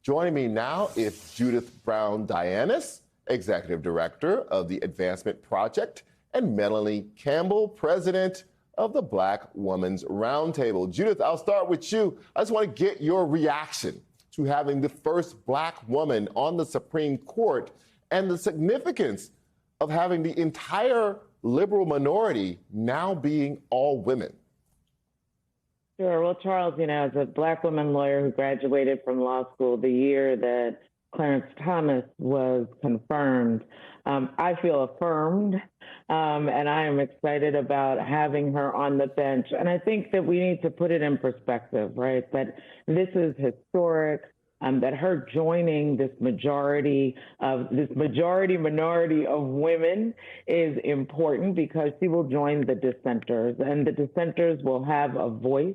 Joining me now is Judith Brown Dianis, Executive Director of the Advancement Project, and Melanie Campbell, President of the Black Women's Roundtable. Judith, I'll start with you. I just want to get your reaction to having the first Black woman on the Supreme Court and the significance of having the entire liberal minority now being all women. Sure. Well, Charles, as a Black woman lawyer who graduated from law school the year that Clarence Thomas was confirmed, I feel affirmed, and I am excited about having her on the bench. And I think that we need to put it in perspective, right? That this is historic. That her joining this minority of women is important because she will join the dissenters, and the dissenters will have a voice.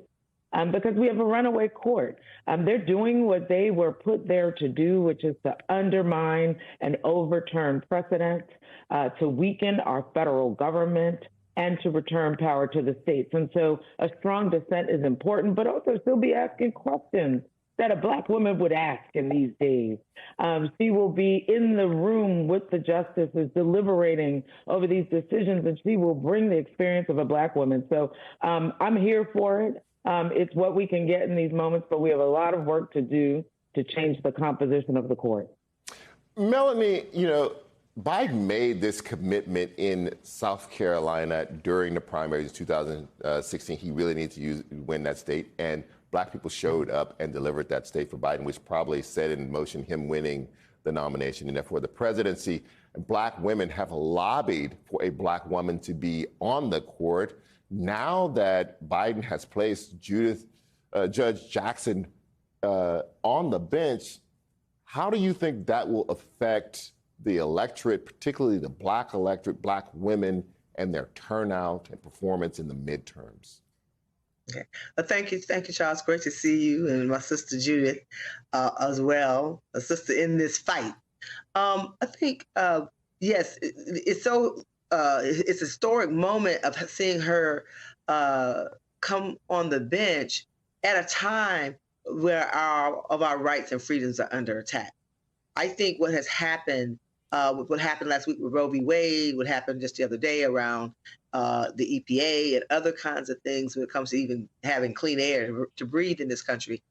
Because we have a runaway court. They're doing what they were put there to do, which is to undermine and overturn precedent, to weaken our federal government, and to return power to the states. And so a strong dissent is important, but also she'll be asking questions that a Black woman would ask in these days. She will be in the room with the justices deliberating over these decisions, and she will bring the experience of a Black woman. So I'm here for it. It's what we can get in these moments, but we have a lot of work to do to change the composition of the court. Melanie, Biden made this commitment in South Carolina during the primaries in 2016. He really needed to win that state, and Black people showed up and delivered that state for Biden, which probably set in motion him winning the nomination and therefore the presidency. And Black women have lobbied for a Black woman to be on the court. Now that Biden has placed Judge Jackson on the bench, how do you think that will affect the electorate, particularly the Black electorate, Black women, and their turnout and performance in the midterms? Okay. Thank you, Charles. Great to see you and my sister Judith as well, a sister in this fight. I think, yes, it's a historic moment of seeing her come on the bench at a time where our rights and freedoms are under attack. I think what has happened, what happened last week with Roe v. Wade, what happened just the other day around the EPA and other kinds of things when it comes to even having clean air to breathe in this country.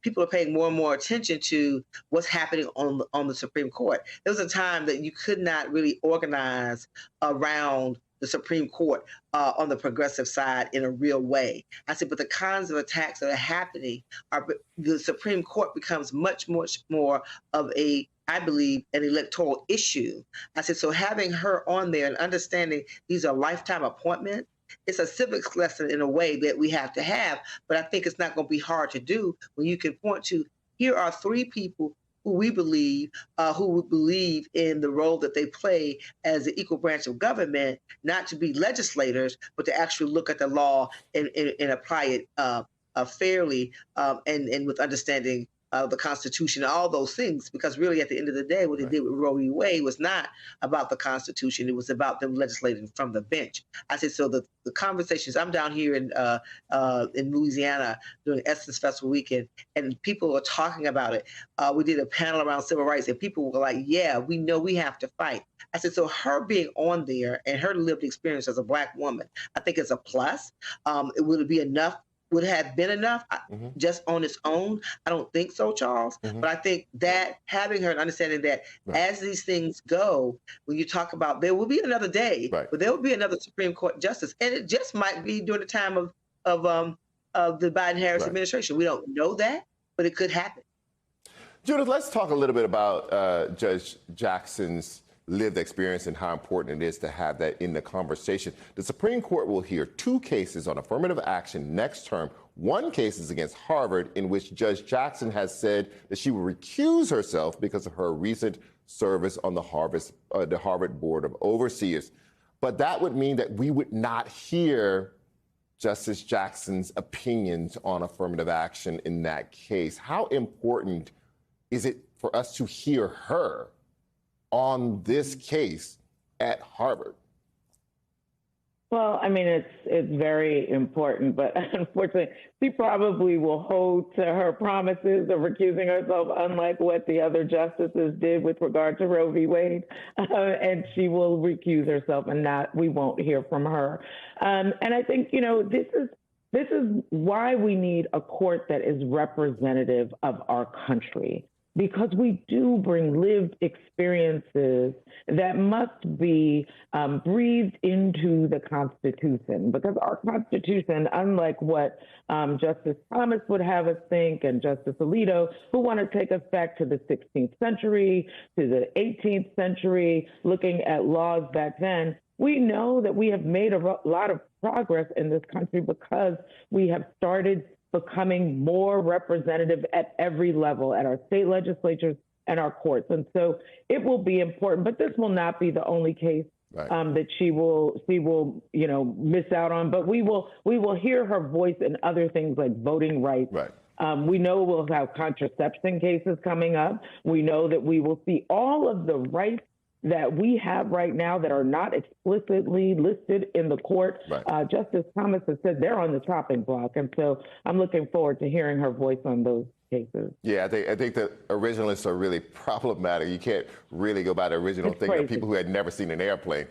People are paying more and more attention to what's happening on the Supreme Court. There was a time that you could not really organize around the Supreme Court on the progressive side in a real way. I said, but the kinds of attacks that are happening, the Supreme Court becomes much more of I believe, an electoral issue. I said, so having her on there and understanding these are lifetime appointments, it's a civics lesson in a way that we have to have, but I think it's not going to be hard to do when you can point to, here are three people who believe in the role that they play as the equal branch of government, not to be legislators, but to actually look at the law and apply it fairly and with understanding the Constitution, all those things, because really at the end of the day, what they did with Roe v. Wade was not about the Constitution. It was about them legislating from the bench. I said, so the conversations, I'm down here in Louisiana during Essence Festival weekend, and people are talking about it. We did a panel around civil rights, and people were like, yeah, we know we have to fight. I said, so her being on there and her lived experience as a Black woman, I think is a plus. Would it be enough? Would have been enough just on its own? I don't think so, Charles. But I think that having her and understanding that as these things go, when you talk about there will be another day, but there will be another Supreme Court justice, and it just might be during the time of the Biden-Harris administration. We don't know that, but it could happen. Judith, let's talk a little bit about Judge Jackson's lived experience and how important it is to have that in the conversation. The Supreme Court will hear two cases on affirmative action next term. One case is against Harvard, in which Judge Jackson has said that she will recuse herself because of her recent service on the Harvard Board of Overseers. But that would mean that we would not hear Justice Jackson's opinions on affirmative action in that case. How important is it for us to hear her on this case at Harvard? Well, I mean, it's very important, but unfortunately, she probably will hold to her promises of recusing herself, unlike what the other justices did with regard to Roe v. Wade, and she will recuse herself, and not we won't hear from her. And I think this is why we need a court that is representative of our country, because we do bring lived experiences that must be breathed into the Constitution, because our Constitution, unlike what Justice Thomas would have us think and Justice Alito, who want to take us back to the 16th century, to the 18th century, looking at laws back then, we know that we have made a lot of progress in this country because we have started becoming more representative at every level, at our state legislatures and our courts. And so it will be important, but this will not be the only case that she will, miss out on. But we will hear her voice in other things like voting rights. Right. We know we'll have contraception cases coming up. We know that we will see all of the rights that we have right now that are not explicitly listed in the court. Right. Justice Thomas has said they're on the chopping block. And so I'm looking forward to hearing her voice on those cases. Yeah, I think the originalists are really problematic. You can't really go by the original thing of people who had never seen an airplane.